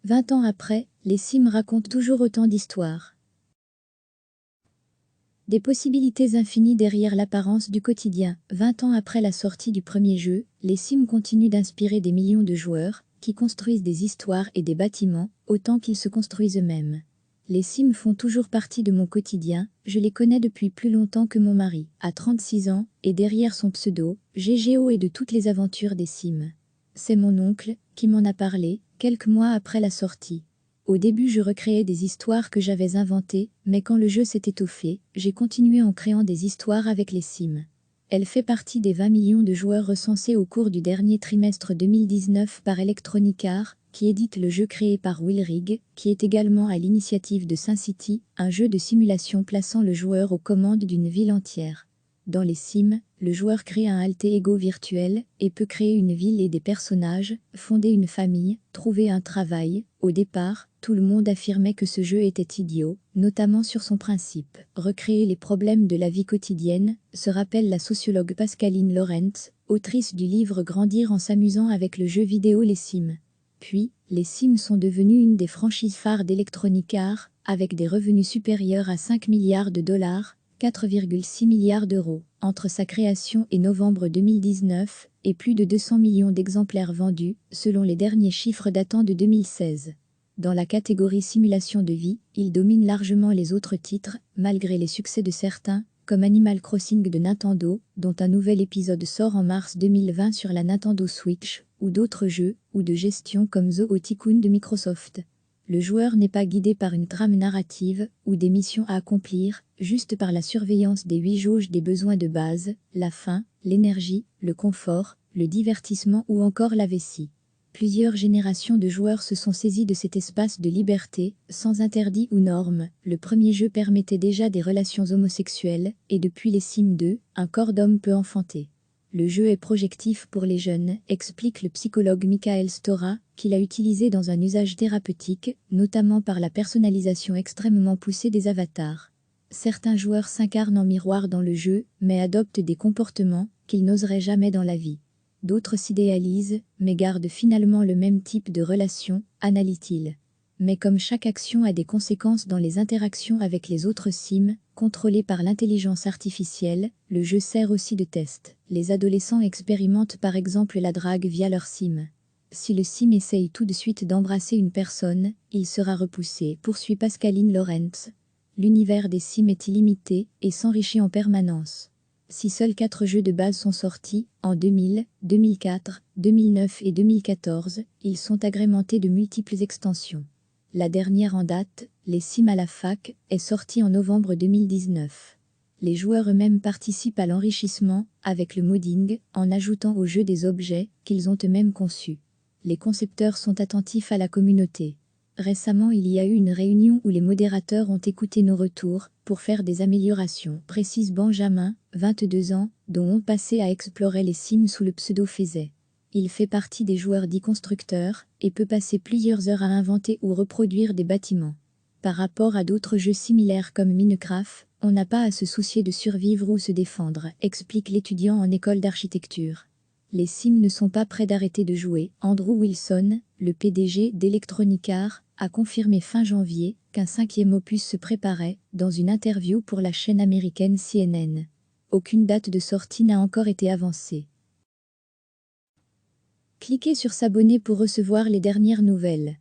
20 ans après, les Sims racontent toujours autant d'histoires. Des possibilités infinies derrière l'apparence du quotidien. 20 ans après la sortie du premier jeu, les Sims continuent d'inspirer des millions de joueurs, qui construisent des histoires et des bâtiments, autant qu'ils se construisent eux-mêmes. Les Sims font toujours partie de mon quotidien, je les connais depuis plus longtemps que mon mari, à 36 ans, et derrière son pseudo, GGO et de toutes les aventures des Sims. C'est mon oncle, qui m'en a parlé, quelques mois après la sortie. Au début je recréais des histoires que j'avais inventées, mais quand le jeu s'est étoffé, j'ai continué en créant des histoires avec les Sims. Elle fait partie des 20 millions de joueurs recensés au cours du dernier trimestre 2019 par Electronic Arts, qui édite le jeu créé par Will Rig, qui est également à l'initiative de SimCity, un jeu de simulation plaçant le joueur aux commandes d'une ville entière. Dans les Sims, le joueur crée un alter ego virtuel et peut créer une ville et des personnages, fonder une famille, trouver un travail. Au départ, tout le monde affirmait que ce jeu était idiot, notamment sur son principe. Recréer les problèmes de la vie quotidienne, se rappelle la sociologue Pascaline Lorentz, autrice du livre Grandir en s'amusant avec le jeu vidéo Les Sims. Puis, les Sims sont devenus une des franchises phares d'Electronic Arts, avec des revenus supérieurs à 5 milliards de dollars, 4,6 milliards d'euros, entre sa création et novembre 2019, et plus de 200 millions d'exemplaires vendus, selon les derniers chiffres datant de 2016. Dans la catégorie simulation de vie, il domine largement les autres titres, malgré les succès de certains, comme Animal Crossing de Nintendo, dont un nouvel épisode sort en mars 2020 sur la Nintendo Switch, ou d'autres jeux, ou de gestion comme Zoo Tycoon de Microsoft. Le joueur n'est pas guidé par une trame narrative, ou des missions à accomplir, juste par la surveillance des 8 jauges des besoins de base, la faim, l'énergie, le confort, le divertissement ou encore la vessie. Plusieurs générations de joueurs se sont saisis de cet espace de liberté, sans interdit ou normes. Le premier jeu permettait déjà des relations homosexuelles, et depuis les Sims 2, un corps d'homme peut enfanter. Le jeu est projectif pour les jeunes, explique le psychologue Michael Stora, qui l'a utilisé dans un usage thérapeutique, notamment par la personnalisation extrêmement poussée des avatars. Certains joueurs s'incarnent en miroir dans le jeu, mais adoptent des comportements qu'ils n'oseraient jamais dans la vie. D'autres s'idéalisent, mais gardent finalement le même type de relation, analyse-t-il. Mais comme chaque action a des conséquences dans les interactions avec les autres Sims, contrôlées par l'intelligence artificielle, le jeu sert aussi de test. Les adolescents expérimentent par exemple la drague via leur Sim. Si le Sim essaye tout de suite d'embrasser une personne, il sera repoussé, poursuit Pascaline Lorentz. L'univers des Sims est illimité et s'enrichit en permanence. Si seuls 4 jeux de base sont sortis, en 2000, 2004, 2009 et 2014, ils sont agrémentés de multiples extensions. La dernière en date, Les Sims à la fac, est sortie en novembre 2019. Les joueurs eux-mêmes participent à l'enrichissement, avec le modding, en ajoutant au jeu des objets qu'ils ont eux-mêmes conçus. Les concepteurs sont attentifs à la communauté. Récemment, il y a eu une réunion où les modérateurs ont écouté nos retours pour faire des améliorations, précise Benjamin, 22 ans, dont ont passé à explorer les Sims sous le pseudo Faisait. Il fait partie des joueurs dits constructeurs et peut passer plusieurs heures à inventer ou reproduire des bâtiments. Par rapport à d'autres jeux similaires comme Minecraft, on n'a pas à se soucier de survivre ou se défendre, explique l'étudiant en école d'architecture. Les Sims ne sont pas prêts d'arrêter de jouer. Andrew Wilson, le PDG d'Electronic Arts, a confirmé fin janvier qu'un 5e opus se préparait, dans une interview pour la chaîne américaine CNN. Aucune date de sortie n'a encore été avancée. Cliquez sur s'abonner pour recevoir les dernières nouvelles.